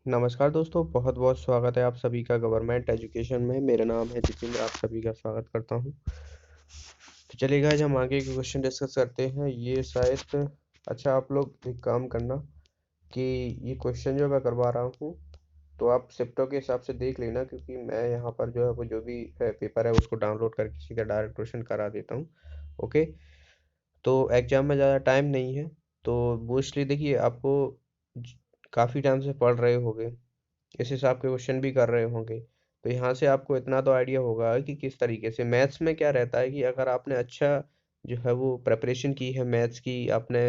नमस्कार दोस्तों, बहुत बहुत स्वागत है आप सभी का गवर्नमेंट एजुकेशन में। मेरा नाम है जितेंद्र, आप सभी का स्वागत करता हूं। तो चलिए गाइस, हम आगे के क्वेश्चन डिस्कस करते हैं। ये शायद अच्छा, आप लोग एक काम करना कि ये क्वेश्चन जो मैं करवा रहा हूँ तो आप शिफ्टों के हिसाब से देख लेना, क्योंकि मैं यहाँ पर जो है वो जो भी पेपर है उसको डाउनलोड करके सीधा डायरेक्ट क्वेश्चन करा देता हूँ। ओके, तो एग्जाम में ज़्यादा टाइम नहीं है, तो मोस्टली देखिए आपको काफ़ी टाइम से पढ़ रहे होगे, इस हिसाब के क्वेश्चन भी कर रहे होंगे। तो यहाँ से आपको इतना तो आइडिया होगा कि किस तरीके से मैथ्स में क्या रहता है कि अगर आपने अच्छा जो है वो प्रेपरेशन की है मैथ्स की, आपने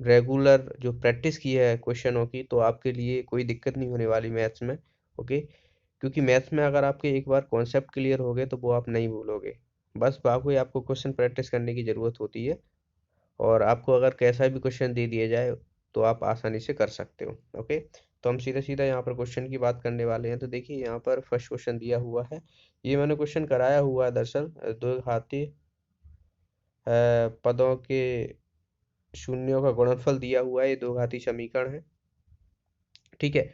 रेगुलर जो प्रैक्टिस की है क्वेश्चनों की, तो आपके लिए कोई दिक्कत नहीं होने वाली मैथ्स में। ओके, क्योंकि मैथ्स में अगर आपके एक बार कॉन्सेप्ट क्लियर हो गए तो वो आप नहीं भूलोगे। बस बाकी आपको क्वेश्चन प्रैक्टिस करने की ज़रूरत होती है, और आपको अगर कैसा भी क्वेश्चन दे दिया जाए तो आप आसानी से कर सकते हो। ओके, तो हम सीधा सीधा यहाँ पर क्वेश्चन की बात करने वाले हैं। तो देखिए यहाँ पर फर्स्ट क्वेश्चन दिया हुआ है, ये मैंने क्वेश्चन कराया हुआ है दरअसल। दो घाती पदों के शून्यों का गुणनफल दिया हुआ है, ये दो घाती समीकरण है। ठीक है,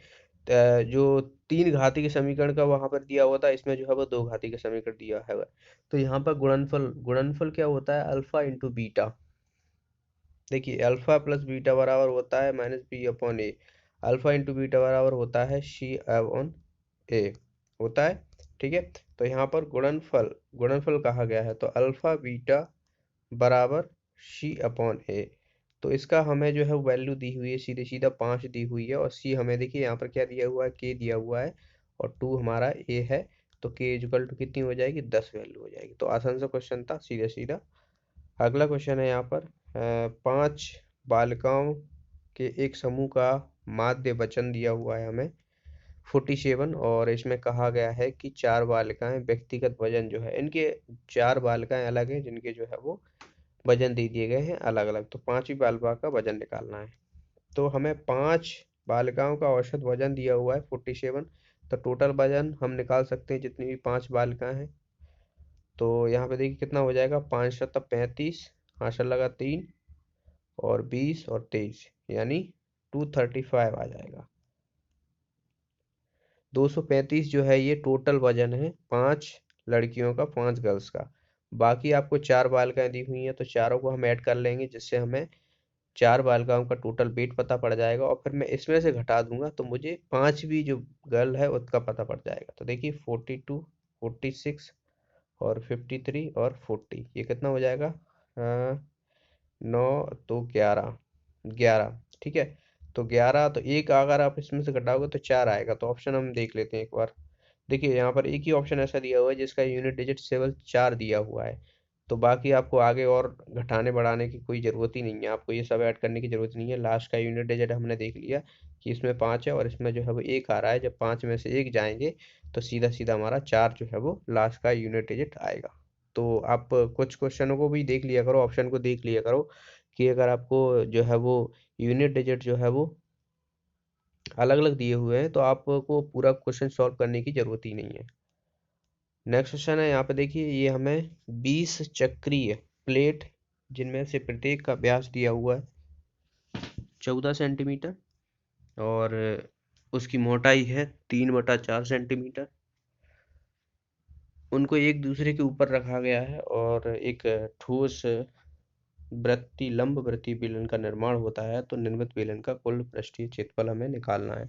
जो तीन घाती के समीकरण का वहां पर दिया हुआ था, इसमें जो है वो दो घाती का समीकरण दिया है। तो यहाँ पर गुणनफल गुणनफल क्या होता है? Alpha into beta. देखिए अल्फा प्लस बीटा बराबर होता है माइनस बी अपॉन ए। अल्फा इंटू बीटा बराबर होता है सी अपॉन ए होता है। ठीक है, तो यहाँ पर गुणनफल गुणनफल कहा गया है, तो अल्फा बीटा बराबर सी अपॉन ए। तो इसका हमें जो है वैल्यू दी हुई है, सीधे सीधा 5 दी हुई है, और सी हमें देखिए यहाँ पर क्या दिया हुआ है, के दिया हुआ है, और 2 हमारा ए है। तो के इक्वल टू कितनी हो जाएगी? 10 वैल्यू हो जाएगी। तो आसान सा क्वेश्चन था, सीधा सीधा। अगला क्वेश्चन है यहाँ पर, 5 बालिकाओं के एक समूह का माध्य वचन दिया हुआ है हमें 47, और इसमें कहा गया है कि 4 बालिकाएं व्यक्तिगत वजन जो है इनके, 4 बालिकाएं अलग हैं जिनके जो है वो वजन दे दिए गए हैं अलग अलग। तो 5वीं बालिका का वजन निकालना है। तो हमें 5 बालिकाओं का औसत वजन दिया हुआ है 47। तो टोटल वजन हम निकाल सकते हैं जितनी भी 5 बालिकाएं हैं। तो यहाँ पे देखिए कितना हो जाएगा, 5 सत्ता 35, हासिल लगा 3, और 20 और 23, यानी 235 आ जाएगा। 235 जो है ये टोटल वजन है 5 लड़कियों का, 5 गर्ल्स का। बाकी आपको 4 बालिकाएं दी हुई हैं, तो चारों को हम ऐड कर लेंगे, जिससे हमें 4 बालिकाओं का टोटल वेट पता पड़ जाएगा, और फिर मैं इसमें से घटा दूंगा तो मुझे 5वीं जो गर्ल है उसका पता पड़ जाएगा। तो देखिए 42, 46 और 53 और 40, ये कितना हो जाएगा? 9 तो 11, 11। ठीक है, तो 11, तो एक अगर आप इसमें से घटाओगे तो 4 आएगा। तो ऑप्शन हम देख लेते हैं एक बार। देखिए यहाँ पर एक ही ऑप्शन ऐसा दिया हुआ है जिसका यूनिट डिजिट केवल 4 दिया हुआ है। तो बाकी आपको आगे और घटाने बढ़ाने की कोई ज़रूरत ही नहीं है, आपको ये सब ऐड करने की ज़रूरत नहीं है। लास्ट का यूनिट डिजिट हमने देख लिया कि इसमें 5 है, और इसमें जो है वो 1 आ रहा है। जब 5 में से 1 जाएंगे तो सीधा सीधा हमारा 4 जो है वो लास्ट का यूनिट डिजिट आएगा। तो आप कुछ क्वेश्चनों को भी देख लिया करो, ऑप्शन को देख लिया करो, कि अगर आपको जो है वो यूनिट डिजिट जो है वो अलग अलग दिए हुए हैं तो आपको पूरा क्वेश्चन सॉल्व करने की ज़रूरत ही नहीं है। नेक्स्ट क्वेश्चन है यहाँ पे, देखिए ये हमें 20 चक्रीय प्लेट, जिनमें से प्रत्येक का व्यास दिया हुआ है 14 सेंटीमीटर, और उसकी मोटाई है 3/4 सेंटीमीटर। उनको एक दूसरे के ऊपर रखा गया है, और एक ठोस वृत्ति लंब वृत्तीय बेलन का निर्माण होता है। तो निर्मित बेलन का कुल पृष्ठीय क्षेत्रफल हमें निकालना है।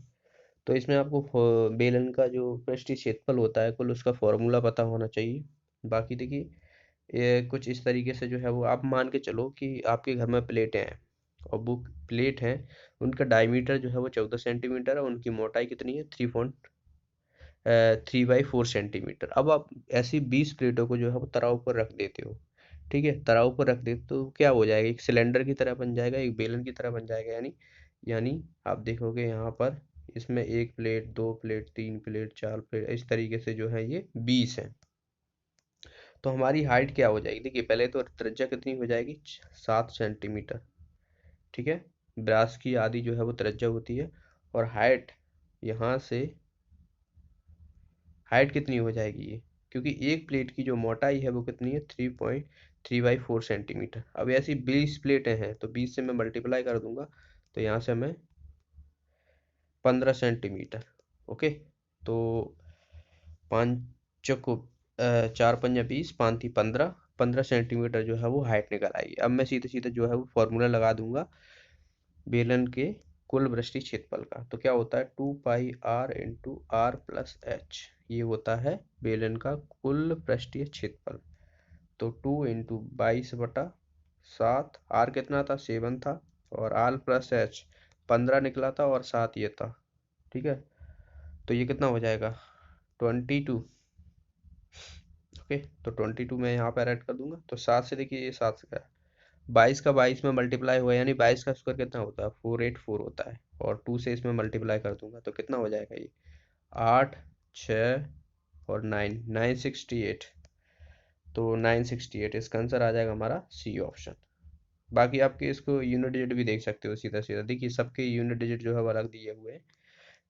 तो इसमें आपको बेलन का जो पृष्ठीय क्षेत्रफल होता है कुल, उसका फॉर्मूला पता होना चाहिए। बाकी देखिए ये कुछ इस तरीके से जो है वो आप मान के चलो कि आपके घर में प्लेटें हैं, और वो प्लेट हैं, उनका डायमीटर जो है वो 14 सेंटीमीटर है, उनकी मोटाई कितनी है? 3/4 सेंटीमीटर। अब आप ऐसी 20 प्लेटों को जो है वो तराव पर रख देते हो। ठीक है, तराव पर रख देते तो क्या हो जाएगा? एक सिलेंडर की तरह बन जाएगा, एक बेलन की तरह बन जाएगा। यानी यानी आप देखोगे यहाँ पर, इसमें 1 प्लेट, 2 प्लेट, 3 प्लेट, 4 प्लेट, इस तरीके से जो है ये 20 है। तो हमारी हाइट क्या हो जाएगी? देखिए पहले तो त्रिज्या कितनी हो जाएगी? 7 सेंटीमीटर। ठीक है, ब्रास की आधी जो है वो त्रिज्या होती है, और हाइट यहाँ से हाइट कितनी हो जाएगी ये? क्योंकि एक प्लेट की जो मोटाई है वो कितनी है? 3.3/4 सेंटीमीटर। अब ऐसी 20 प्लेटें हैं, तो 20 से मैं मल्टीप्लाई कर दूंगा, तो यहाँ से हमें 15 सेंटीमीटर। ओके, तो पाँच को 4 × 5 = 20, 5 × 3 = 15, 15 सेंटीमीटर जो है वो हाइट निकल आएगी। अब मैं सीधे सीधे जो है वो फॉर्मूला लगा दूंगा बेलन के कुल पृष्ठीय क्षेत्रफल का। तो क्या होता है, 2πr × r+h, ये होता है बेलन का कुल पृष्ठीय क्षेत्रफल। तो 2 × 22/7, r कितना था, 7 था, और r+h 15 निकला था, और 7 ये था। ठीक है, तो ये कितना हो जाएगा, 22। ओके, तो 22 मैं यहाँ पर ऐड कर दूंगा। तो 7 से देखिए, ये 7 से गया, 22 का 22 में मल्टीप्लाई हुआ, यानी 22 का स्क्वायर कितना होता है, 484 होता है, और 2 से इसमें मल्टीप्लाई कर दूंगा तो कितना हो जाएगा, ये 8, 6 और 968। तो 968 इसका आंसर आ जाएगा हमारा सी ऑप्शन। बाकी आपके इसको यूनिट डिजिट भी देख सकते हो, सीधा सीधा देखिए सबके यूनिट डिजिट जो है वो अलग दिए हुए हैं,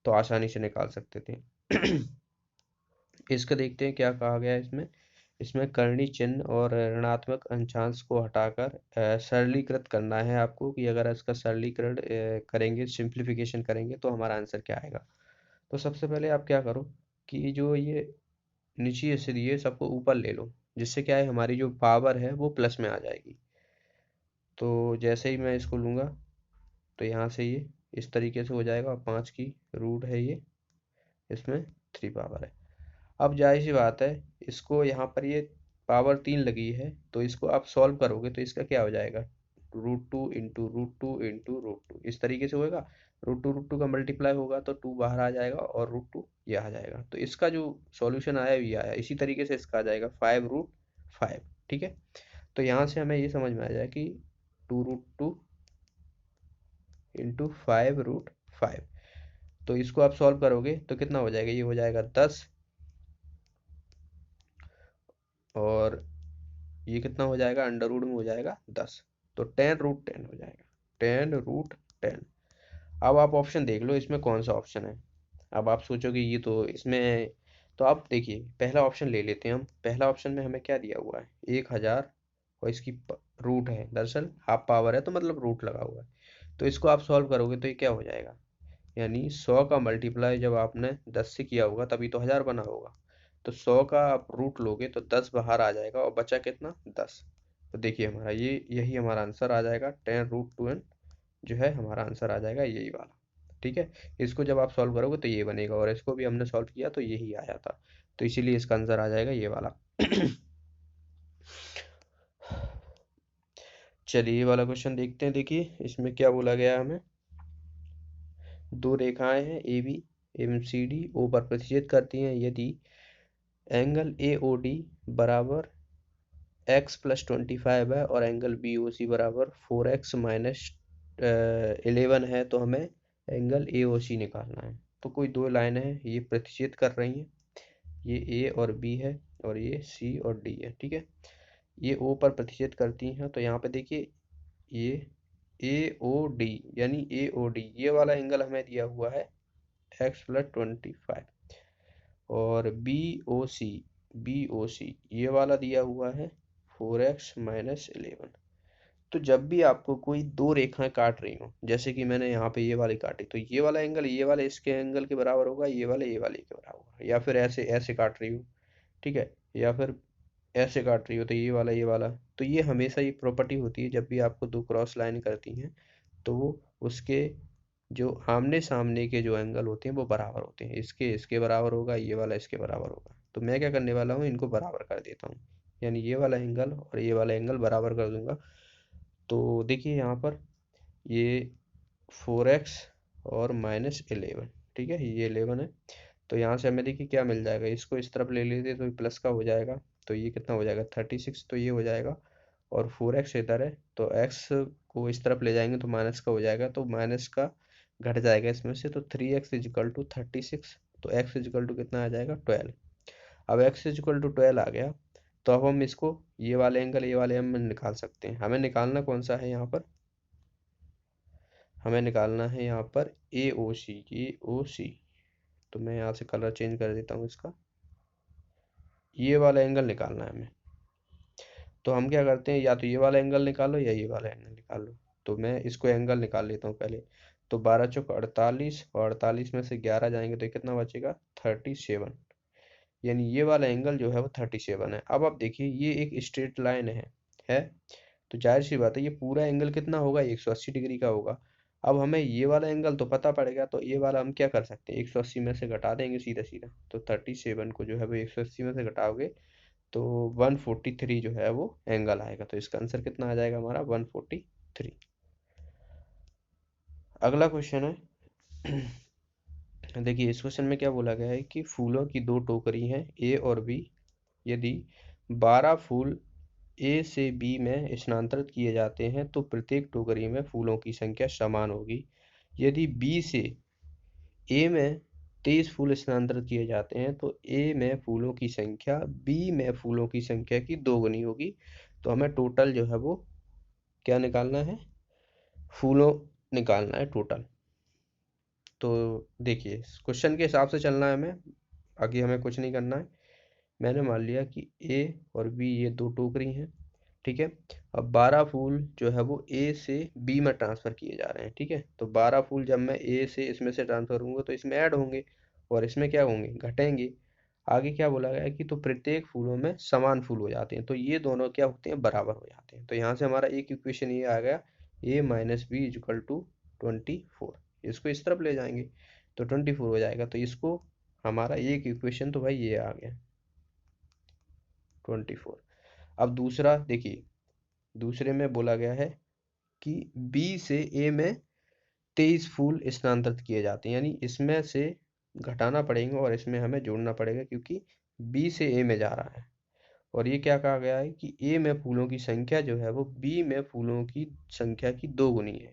तो आसानी से निकाल सकते थे। इसका देखते हैं क्या कहा गया है इसमें। इसमें करनी चिन्ह और ऋणात्मक अंशांश को हटाकर सरलीकृत करना है आपको, कि अगर इसका सरलीकरण करेंगे, सिंप्लीफिकेशन करेंगे तो हमारा आंसर क्या आएगा। तो सबसे पहले आप क्या करो कि जो ये नीचे से दिए सबको ऊपर ले लो, जिससे क्या है हमारी जो पावर है वो प्लस में आ जाएगी। तो जैसे ही मैं इसको लूँगा तो यहाँ से ये इस तरीके से हो जाएगा, और 5 की रूट है ये, इसमें 3 पावर है। अब जाहिर सी बात है, इसको यहाँ पर ये पावर 3 लगी है, तो इसको आप सॉल्व करोगे तो इसका क्या हो जाएगा, √2 × √2 × √2, इस तरीके से होगा। √2 का मल्टीप्लाई होगा तो 2 बाहर आ जाएगा, और √2 ये आ जाएगा। तो इसका जो सॉल्यूशन आया ये आया। इसी तरीके से इसका आ जाएगा 5√5। ठीक है, तो यहाँ से हमें ये समझ में आ जाए कि 2√2 × 5√5। तो इसको आप सॉल्व करोगे तो कितना हो जाएगा, ये हो जाएगा 10, और ये कितना हो जाएगा, अंडर रूट में हो जाएगा 10, तो 10√10 हो जाएगा, 10√10। अब आप ऑप्शन देख लो इसमें कौन सा ऑप्शन है। अब आप सोचोगे ये तो इसमें, तो आप देखिए पहला ऑप्शन ले लेते हैं हम। पहला ऑप्शन में हमें क्या दिया हुआ है, 1000, और इसकी रूट है, दरअसल हाफ पावर है तो मतलब रूट लगा हुआ है। तो इसको आप सॉल्व करोगे तो ये क्या हो जाएगा, यानी 100 का मल्टीप्लाई जब आपने 10 से किया होगा तभी तो 1000 बना होगा। तो 100 का आप रूट लोगे तो 10 बाहर आ जाएगा, और बचा कितना, 10। तो देखिए हमारा ये यही हमारा आंसर आ जाएगा, 10√2n जो है हमारा आंसर आ जाएगा यही वाला। ठीक है, इसको जब आप सॉल्व करोगे तो ये बनेगा, और इसको भी हमने सॉल्व किया तो यही आया था, तो इसीलिए इसका आंसर आ जाएगा ये वाला। चलिए ये वाला क्वेश्चन देखते हैं। देखिए इसमें क्या बोला गया है हमें, दो रेखाएं हैं ए बी एवं सी डी ओ पर प्रतिच्छेद करती हैं, यदि एंगल ए ओ डी बराबर x+25 है और एंगल बी ओ सी बराबर 4x - 11 है, तो हमें एंगल ए ओ सी निकालना है। तो कोई दो लाइन है ये प्रतिच्छेद कर रही हैं, ये ए और बी है, और ये सी और डी है। ठीक है, ये ओ पर प्रतिच्छेद करती हैं, तो यहाँ पे देखिए ये ए ओ डी, यानी ए ओ डी ये वाला एंगल हमें दिया हुआ है x+25, और बी ओ सी ये वाला दिया हुआ है 4x - 11। तो जब भी आपको कोई दो रेखाएं काट रही हो, जैसे कि मैंने यहाँ पे ये वाली काटी, तो ये वाला एंगल ये वाले इसके एंगल के बराबर होगा, ये वाले के बराबर होगा, या फिर ऐसे ऐसे काट रही हो, ठीक है, या फिर ऐसे काट रही हो तो ये वाला। तो ये हमेशा ये प्रॉपर्टी होती है, जब भी आपको दो क्रॉस लाइन करती हैं तो उसके जो आमने सामने के जो एंगल होते हैं वो बराबर होते हैं, इसके इसके बराबर होगा, ये वाला इसके बराबर होगा। तो मैं क्या करने वाला हूँ, इनको बराबर कर देता हूँ, यानी ये वाला एंगल और ये वाला एंगल बराबर कर दूंगा। तो देखिए यहाँ पर ये 4x और -11, ठीक है, ये 11 है। तो यहाँ से हमें देखिए क्या मिल जाएगा, इसको इस तरफ ले लेते तो प्लस का हो जाएगा, तो ये कितना हो जाएगा 36, तो ये हो जाएगा, और 4x इधर है तो x को इस तरफ ले जाएंगे तो माइनस का हो जाएगा, तो माइनस का घट जाएगा इसमें से, तो 3x = 36, तो x = कितना आ जाएगा 12। अब x = 12 आ गया, तो अब हम इसको ये वाले एंगल ये वाले हम निकाल सकते हैं। हमें निकालना कौन सा है यहाँ पर, हमें निकालना है यहाँ पर ए ओ सी। तो मैं यहाँ से कलर चेंज कर देता हूँ इसका, ये वाला एंगल निकालना है हमें। तो हम क्या करते हैं, या तो ये वाला एंगल निकालो या ये वाला एंगल निकाल लो। तो मैं इसको एंगल निकाल लेता हूँ पहले। तो 12 चौक 48 और 48 में से 11 जाएंगे तो कितना बचेगा 37, यानी ये वाला एंगल जो है वो 37 है। अब आप देखिए ये एक स्ट्रेट लाइन है तो जाहिर सी बात है ये पूरा एंगल कितना होगा 180 डिग्री का होगा। अब हमें ये वाला एंगल तो पता पड़ेगा, तो ये वाला हम क्या कर सकते हैं 180 में से घटा देंगे सीधा सीधा, तो 37 को जो है वो 180 में से घटाओगे तो 143 जो है वो एंगल आएगा। तो इसका आंसर कितना आ जाएगा हमारा 143। अगला क्वेश्चन है देखिए इस क्वेश्चन में क्या बोला गया है कि फूलों की दो टोकरी हैं ए और बी, यदि 12 फूल ए से बी में स्थानांतरित किए जाते हैं तो प्रत्येक टोकरी में फूलों की संख्या समान होगी। यदि बी से ए में 23 फूल स्थानांतरित किए जाते हैं तो ए में फूलों की संख्या बी में फूलों की संख्या की दोगुनी होगी। तो हमें टोटल जो है वो क्या निकालना है, फूलों निकालना है टोटल। तो देखिए क्वेश्चन के हिसाब से चलना है हमें, आगे हमें कुछ नहीं करना है। मैंने मान लिया कि ए और बी ये दो टोकरी हैं, ठीक है। अब 12 फूल जो है वो ए से बी में ट्रांसफ़र किए जा रहे हैं, ठीक है। तो 12 फूल जब मैं ए से इसमें से ट्रांसफ़र होंगे तो इसमें ऐड होंगे और इसमें क्या होंगे घटेंगे। आगे क्या बोला गया है कि तो प्रत्येक फूलों में समान फूल हो जाते हैं, तो ये दोनों क्या होते हैं बराबर हो जाते हैं। तो यहाँ से हमारा एक इक्वेशन ये आ गया ए माइनस बी इजकल टू 24। इसको इस तरफ ले जाएंगे तो 24 हो जाएगा। तो इसको हमारा एक इक्वेशन तो भाई ये आ गया 24। अब दूसरा देखिए, दूसरे में बोला गया है कि बी से ए में 23 फूल स्थानांतरित किए जाते हैं, यानी इसमें से घटाना पड़ेगा और इसमें हमें जोड़ना पड़ेगा क्योंकि बी से ए में जा रहा है। और ये क्या कहा गया है कि ए में फूलों की संख्या जो है वो बी में फूलों की संख्या की दोगुनी है,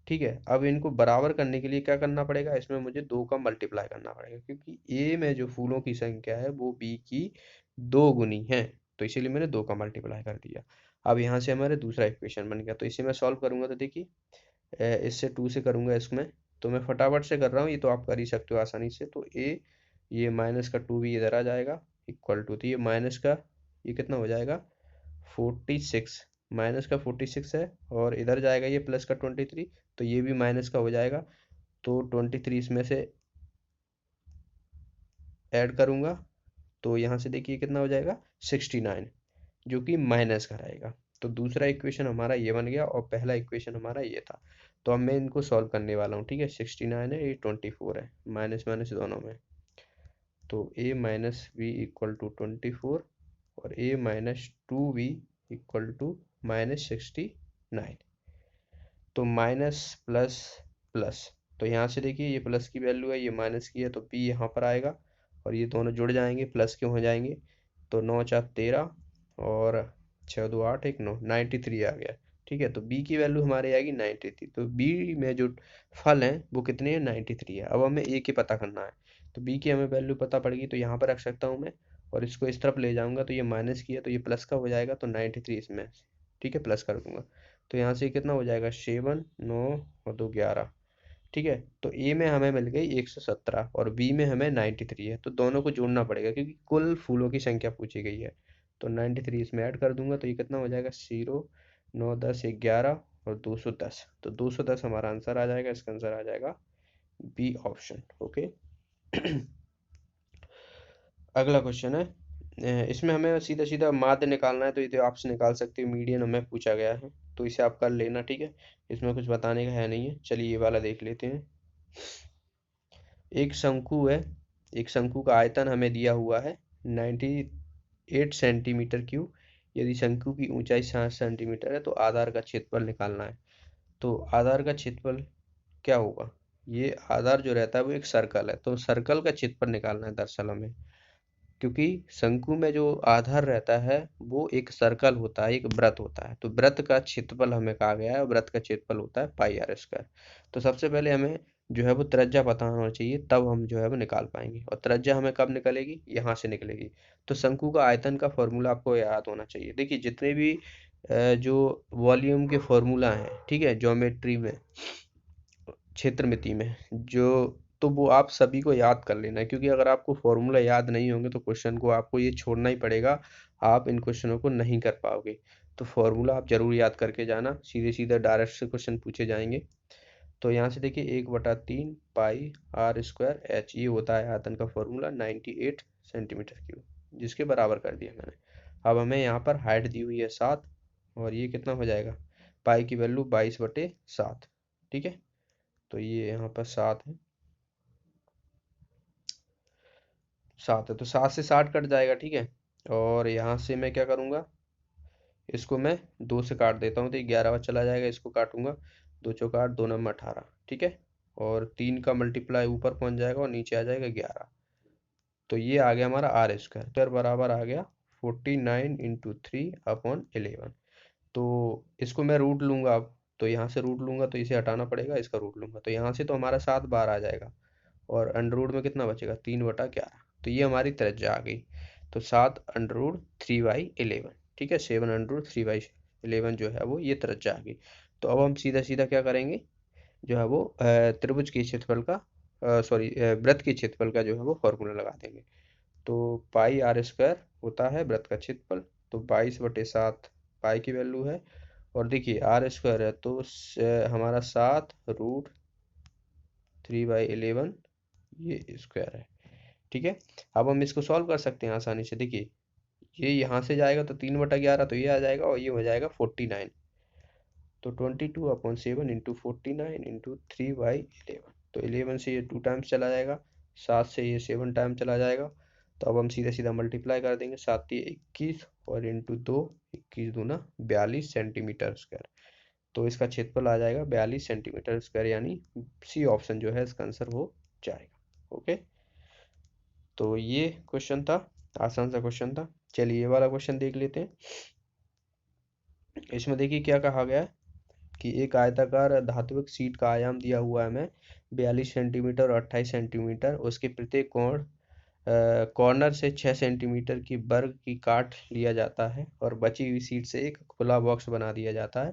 ठीक है। अब इनको बराबर करने के लिए क्या करना पड़ेगा, इसमें मुझे 2 का मल्टीप्लाई करना पड़ेगा क्योंकि ए में जो फूलों की संख्या है वो बी की दोगुनी है, तो इसीलिए मैंने 2 का मल्टीप्लाई कर दिया। अब यहाँ से हमारे दूसरा इक्वेशन बन गया, तो इसे मैं सॉल्व करूंगा तो देखिए इससे 2 से करूंगा इसमें, तो मैं फटाफट से कर रहा हूँ, ये तो आप कर ही सकते हो आसानी से। तो ए ये माइनस का 2 भी इधर आ जाएगा इक्वल टू, तो ये माइनस का ये कितना हो जाएगा 46, माइनस का 46 है और इधर जाएगा ये प्लस का 23, तो ये भी माइनस का हो जाएगा। तो 23 इसमें से ऐड करूंगा तो यहाँ से देखिए कितना हो जाएगा 69, जो कि माइनस का रहेगा। तो दूसरा इक्वेशन हमारा ये बन गया और पहला इक्वेशन हमारा ये था। तो अब मैं इनको सॉल्व करने वाला हूँ, ठीक है। 69 है, ये 24 है, माइनस माइनस दोनों में। तो a minus B equal to 24 और a minus 2b equal to minus 69। तो माइनस प्लस प्लस, तो यहाँ से देखिए ये प्लस की वैल्यू है, ये माइनस की है, तो b यहाँ पर आएगा और ये दोनों जुड़ जाएंगे, प्लस के हो जाएंगे। तो 9 4 13 और 6 2 8 1 9, 93 आ गया, ठीक है। तो b की वैल्यू हमारे आएगी 93। तो b में जो फल हैं वो कितने हैं 93 है। अब हमें a की पता करना है, तो b की हमें वैल्यू पता पड़ेगी तो यहाँ पर रख सकता हूँ मैं और इसको इस तरफ ले जाऊंगा तो ये माइनस की है तो ये प्लस का हो जाएगा, तो 93 इसमें, ठीक है, प्लस कर दूंगा। तो यहाँ से कितना हो जाएगा 7 9 और 2 11, ठीक है। तो ए में हमें मिल गई 117 और बी में हमें 93 है, तो दोनों को जोड़ना पड़ेगा क्योंकि कुल फूलों की संख्या पूछी गई है। तो 93 इसमें ऐड कर दूंगा तो ये कितना हो जाएगा 0 9 10 11 और 210, तो 210 हमारा आंसर आ जाएगा। इसका आंसर आ जाएगा बी ऑप्शन, ओके। अगला क्वेश्चन है इसमें हमें सीधा सीधा माध्य निकालना है, तो ये तो आपसे निकाल सकते हो, मीडियन हमें पूछा गया है तो इसे आप कर लेना, ठीक है। इसमें कुछ बताने का है नहीं है। चलिए ये वाला देख लेते हैं। एक शंकु है, एक शंकु का आयतन हमें दिया हुआ है 98 सेंटीमीटर क्यूब। यदि शंकु की ऊंचाई 60 सेंटीमीटर है तो आधार का क्षेत्रफल निकालना है। तो आधार का क्षेत्रफल क्या होगा, ये आधार जो रहता है वो एक सर्कल है, तो सर्कल का क्षेत्रफल निकालना है दरअसल हमें, क्योंकि शंकु में जो आधार रहता है वो एक सर्कल होता है, एक वृत्त होता है। तो वृत्त का क्षेत्रफल हमें कहा गया है, वृत्त का क्षेत्रफल होता है पाई आर स्क्वायर। तो सबसे पहले हमें जो है वो त्रिज्या पता होना चाहिए, तब हम जो है वो निकाल पाएंगे। और त्रिज्या हमें कब निकलेगी, यहाँ से निकलेगी। तो शंकु का आयतन का फॉर्मूला आपको याद होना चाहिए। देखिए जितने भी जो वॉल्यूम के फॉर्मूला हैं, ठीक है, ज्योमेट्री में, क्षेत्रमिति में जो, तो वो आप सभी को याद कर लेना है, क्योंकि अगर आपको फॉर्मूला याद नहीं होंगे तो क्वेश्चन को आपको ये छोड़ना ही पड़ेगा, आप इन क्वेश्चनों को नहीं कर पाओगे। तो फॉर्मूला आप जरूर याद करके जाना, सीधे सीधे डायरेक्ट से क्वेश्चन पूछे जाएंगे। तो यहाँ से देखिए 1/3 पाई आर स्क्वायर एच, ये होता है आयतन का फॉर्मूला 98 सेंटीमीटर क्यूब, जिसके बराबर कर दिया मैंने। अब हमें यहाँ पर हाइट दी हुई है 7, और ये कितना हो जाएगा, पाई की वैल्यू 22/7। ठीक है, तो ये यहाँ पर 7 है, 7 है, तो 7 से 60 कट जाएगा। ठीक है, और यहाँ से मैं क्या करूँगा, इसको मैं 2 से काट देता हूँ, तो ये 11 चला जाएगा, इसको काटूंगा, 2 चौक 8, 2 9 18। ठीक है, और 3 का मल्टीप्लाई ऊपर पहुंच जाएगा और नीचे आ जाएगा 11। तो ये आ गया हमारा आर स्क्वायर बराबर आ गया 49 × 3/11। तो इसको मैं रूट लूंगा अब, तो यहाँ से रूट लूंगा तो इसे हटाना पड़ेगा, इसका रूट लूंगा, तो यहाँ से तो हमारा 7 बार आ जाएगा, और अंडर रूट में कितना बचेगा, 3/11। तो ये हमारी त्रिज्या आ गई। तो 7 √3/11। ठीक है, 7 √3/11 जो है वो ये त्रिज्या आ गई। तो अब हम सीधा सीधा क्या करेंगे, जो है वो त्रिभुज के क्षेत्रफल का, सॉरी वृत्त के क्षेत्रफल का जो है वो फॉर्मूला लगा देंगे। तो पाई आर स्क्वायर होता है वृत्त का क्षेत्रफल, तो 22/7 पाई की वैल्यू है, और देखिए आर स्क्वायर है तो हमारा 7 √3/11 ये स्क्वायर है। ठीक है, अब हम इसको सॉल्व कर सकते हैं आसानी से। देखिए ये यहाँ से जाएगा तो 3/11, तो ये आ जाएगा, और ये हो जाएगा 49। तो 22/7 इंटू 49 इंटू 3/11, तो 11 से ये 2 टाइम्स चला जाएगा, 7 से ये 7 टाइम चला जाएगा। तो अब हम सीधा सीधा मल्टीप्लाई कर देंगे, 7 × 21 और इंटू 2, 21 दूना 42 सेंटीमीटर स्क्वायर। तो इसका क्षेत्रफल आ जाएगा 42 सेंटीमीटर स्क्वायर, यानी सी ऑप्शन जो है इसका आंसर हो जाएगा। ओके, तो ये क्वेश्चन था, आसान सा क्वेश्चन था। चलिए ये वाला क्वेश्चन देख लेते हैं। इसमें देखिए क्या कहा गया है कि एक आयताकार धात्विक शीट का आयाम दिया हुआ है हमें 42 सेंटीमीटर और 28 सेंटीमीटर, उसके प्रत्येक कॉर्नर से 6 सेंटीमीटर की वर्ग की काट लिया जाता है, और बची हुई शीट से एक खुला बॉक्स बना दिया जाता है।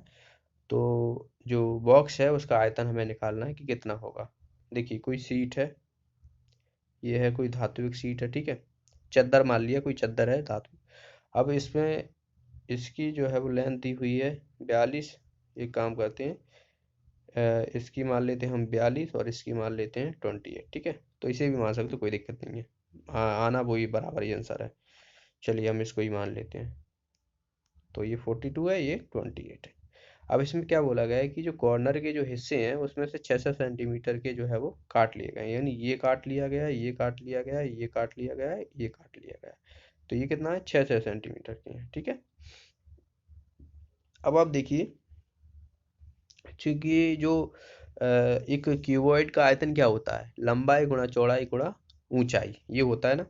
तो जो बॉक्स है उसका आयतन हमें निकालना है कि कितना होगा। देखिए कोई शीट है, ये है कोई धात्विक शीट है, ठीक है, चद्दर मान लिया, कोई चद्दर है धातु। अब इसमें इसकी जो है वो लेंथ दी हुई है 42। एक काम करते हैं, इसकी मान लेते हैं हम 42 और इसकी मान लेते हैं 28। ठीक है, तो इसे भी मान सकते हो, कोई दिक्कत नहीं है, आना वही बराबर ही आंसर है। चलिए हम इसको ही मान लेते हैं, तो ये 42 है, ये 28 है। अब इसमें क्या बोला गया है कि जो कॉर्नर के जो हिस्से हैं उसमें से 600 सेंटीमीटर के जो है वो काट लिए गए हैं, यानी ये काट लिया गया है, ये काट लिया गया है, ये काट लिया गया है, ये काट लिया गया है। तो ये कितना है, 600 सेंटीमीटर के हैं। ठीक है, अब आप देखिए, चूंकि जो एक क्यूबॉइड का आयतन क्या होता है, लंबाई गुणा चौड़ाई गुणा ऊंचाई, ये होता है ना।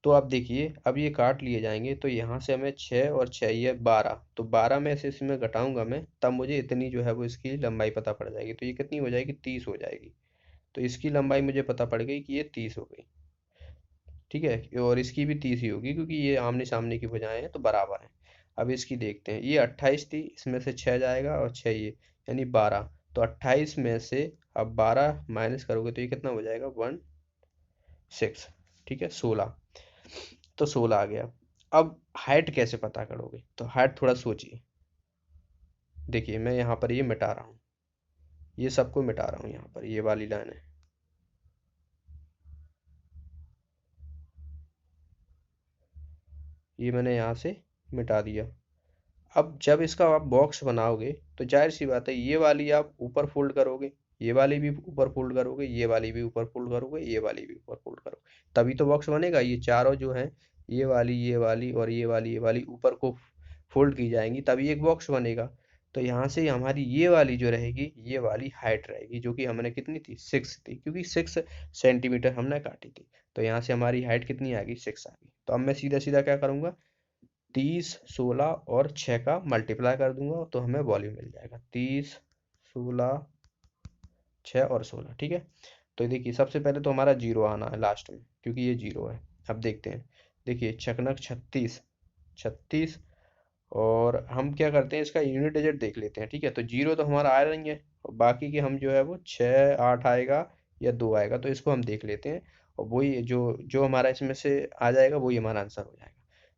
तो आप देखिए अब ये काट लिए जाएंगे, तो यहाँ से हमें 6 और 6 ये 12, तो 12 में से इसमें घटाऊंगा मैं, तब मुझे इतनी जो है वो इसकी लंबाई पता पड़ जाएगी। तो ये कितनी हो जाएगी, 30 हो जाएगी। तो इसकी लंबाई मुझे पता पड़ गई कि ये 30 हो गई। ठीक है, और इसकी भी 30 ही होगी, क्योंकि ये आमने सामने की भुजाएं हैं तो बराबर हैं। अब इसकी देखते हैं, ये 28 थी, इसमें से 6 जाएगा और 6 ये, यानी 12। तो 28 में से अब 12 माइनस करोगे तो ये कितना हो जाएगा, 16। ठीक है, 16, तो 16 आ गया। अब हाइट कैसे पता करोगे, तो हाइट थोड़ा सोचिए। देखिए मैं यहाँ पर ये मिटा रहा हूँ, ये सबको मिटा रहा हूँ, यहाँ पर ये वाली लाइन है, ये मैंने यहाँ से मिटा दिया। अब जब इसका आप बॉक्स बनाओगे तो जाहिर सी बात है, ये वाली आप ऊपर फोल्ड करोगे, ये वाली भी ऊपर फोल्ड करोगे, ये वाली भी ऊपर फोल्ड करोगे, ये वाली भी ऊपर फोल्ड करोगे, तभी तो बॉक्स बनेगा। ये चारों जो है, ये वाली और ये वाली ऊपर को फोल्ड की जाएंगी, तभी एक बॉक्स बनेगा। तो यहाँ से हमारी ये वाली जो रहेगी, ये वाली हाइट रहेगी, जो कि हमने कितनी थी, 6 थी, क्योंकि 6 सेंटीमीटर हमने काटी थी। तो यहाँ से हमारी हाइट कितनी आ गई, 6 आ गई। तो अब मैं सीधा सीधा क्या करूँगा, 30, 16 और 6 का मल्टीप्लाई कर दूंगा, तो हमें वॉल्यूम मिल जाएगा, 30, 16, 6 और 16। ठीक है, तो देखिए सबसे पहले तो हमारा जीरो आना है लास्ट में, क्योंकि ये जीरो है। अब देखते हैं, देखिए छकनक 36, 36, और हम क्या करते हैं, इसका यूनिट डिजिट देख लेते हैं। ठीक है, तो जीरो तो हमारा आ रही है, और बाकी के हम जो है वो 6, 8 आएगा या 2 आएगा, तो इसको हम देख लेते हैं, और वही जो जो हमारा इसमें से आ जाएगा वही हमारा आंसर हो जाएगा।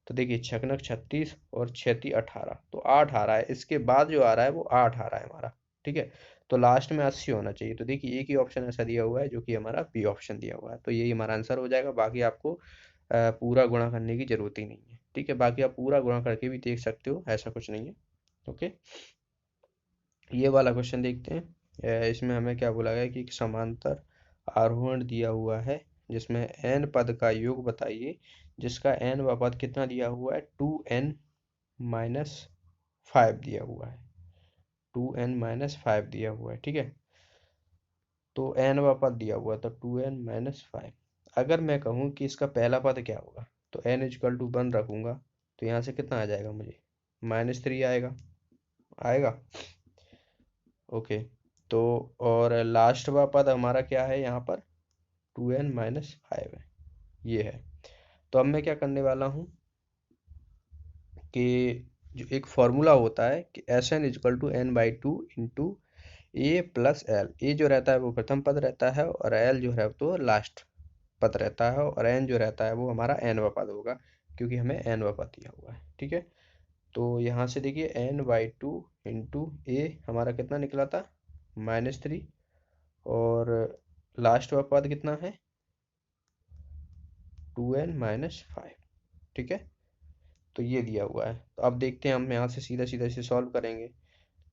तो देखिए छकनक 36 और 6 18, तो 8 आ रहा है, इसके बाद जो आ रहा है वो 8 आ रहा है हमारा। ठीक है, तो लास्ट में 80 होना चाहिए। तो देखिए एक ही ऑप्शन ऐसा दिया हुआ है जो कि हमारा बी ऑप्शन दिया हुआ है, तो यही हमारा आंसर हो जाएगा। बाकी आपको पूरा गुणा करने की जरूरत ही नहीं है, ठीक है। बाकी आप पूरा गुणा करके भी देख सकते हो, ऐसा कुछ नहीं है। ओके, ये वाला क्वेश्चन देखते हैं। इसमें हमें क्या बोला गया कि एक समांतर आरोहण दिया हुआ है जिसमें n पद का योग बताइए, जिसका n वा पद कितना दिया हुआ है, 2n-5 दिया हुआ है, 2n-5 दिया हुआ है, ठीक है। तो n वा पद दिया हुआ था 2n-5। अगर मैं कहूँ कि इसका पहला पद क्या होगा, तो n=1 रखूंगा, तो यहाँ से कितना आ जाएगा मुझे, -3 आएगा, आएगा। ओके, तो और लास्ट वाला पद हमारा क्या है यहाँ पर, 2n-5 है, ये है। तो अब मैं क्या करने वाला हूँ कि जो एक फॉर्मूला होता है कि Sn=n/2 इंटू ए प्लस एल। ए जो रहता है वो प्रथम पद रहता है, और एल जो है तो लास्ट पद रहता है, और एन जो रहता है वो हमारा nवा पद होगा, क्योंकि हमें nवा पद दिया हुआ है, ठीक है। तो यहाँ से देखिए n/2 इंटू ए हमारा कितना निकला था, -3, और लास्ट वाला पद कितना है, 2n-5, ठीक है। तो ये दिया हुआ है। तो अब देखते हैं, हम यहाँ से सीधा सीधा इसे सॉल्व करेंगे।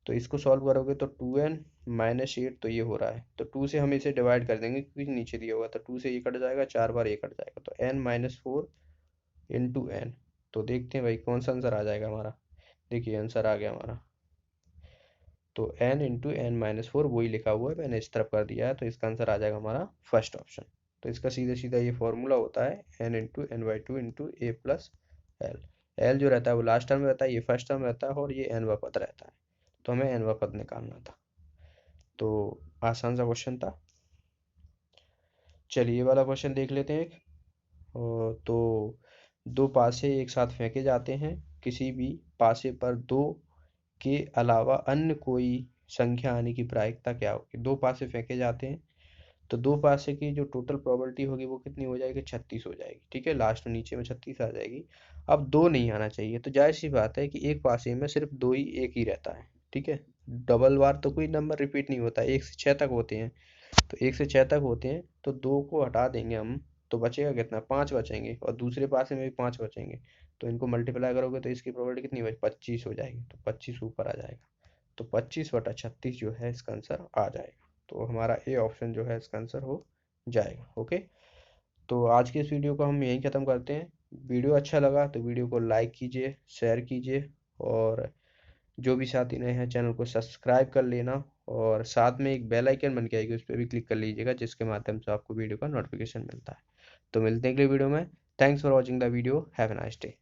तो इसको सॉल्व करोगे तो 2n-8, तो ये हो रहा है, तो 2 से हम इसे डिवाइड कर देंगे क्योंकि नीचे दिया हुआ था। 2 से ये कट जाएगा, 4 बार ये कट जाएगा, तो n-4 इंटू एन। तो देखते हैं भाई कौन सा आंसर आ जाएगा हमारा। देखिए आंसर आ गया हमारा, तो n इंटू n-4 वही लिखा हुआ है, मैंने इस तरफ कर दिया है, तो इसका आंसर आ जाएगा हमारा फर्स्ट ऑप्शन। तो इसका सीधा सीधा ये फॉर्मूला होता है n इंटू n/2 इंटू ए प्लस एल। एल जो रहता है वो लास्ट टर्म रहता है, ये फर्स्ट टर्म रहता है, और ये nवा पद रहता है, तो हमें nवा पद निकालना था। तो आसान सा क्वेश्चन था। चलिए ये वाला क्वेश्चन देख लेते हैं एक। तो दो पासे एक साथ फेंके जाते हैं, किसी भी पासे पर दो के अलावा अन्य कोई संख्या आने की प्रायिकता क्या होगी। दो पासे फेंके जाते हैं, तो दो पासे की जो टोटल प्रोबेबिलिटी होगी वो कितनी हो जाएगी, 36 हो जाएगी, ठीक है। लास्ट में नीचे में 36 आ जाएगी। अब दो नहीं आना चाहिए, तो जाहिर सी बात है कि एक पासे में सिर्फ दो ही, एक ही रहता है, ठीक है। डबल बार तो कोई नंबर रिपीट नहीं होता, 1 से 6 तक होते हैं। तो 1 से 6 तक होते हैं, तो दो को हटा देंगे हम, तो बचेगा कितना, 5 बचेंगे, और दूसरे पासे में भी 5 बचेंगे। तो इनको मल्टीप्लाई करोगे तो इसकी प्रोबेबिलिटी कितनी बची, 25 हो जाएगी, तो 25 ऊपर आ जाएगा। तो 25/36 जो है इसका आंसर आ जाएगा। तो हमारा ए ऑप्शन जो है इसका आंसर हो जाएगा। ओके, तो आज के इस वीडियो को हम यहीं ख़त्म करते हैं। वीडियो अच्छा लगा तो वीडियो को लाइक कीजिए, शेयर कीजिए, और जो भी साथी नए हैं चैनल को सब्सक्राइब कर लेना, और साथ में एक बेल आइकन बन के आएगी, उस पर भी क्लिक कर लीजिएगा, जिसके माध्यम से आपको वीडियो का नोटिफिकेशन मिलता है। तो मिलते हैं अगले वीडियो में। Thanks for watching the video, have a nice day.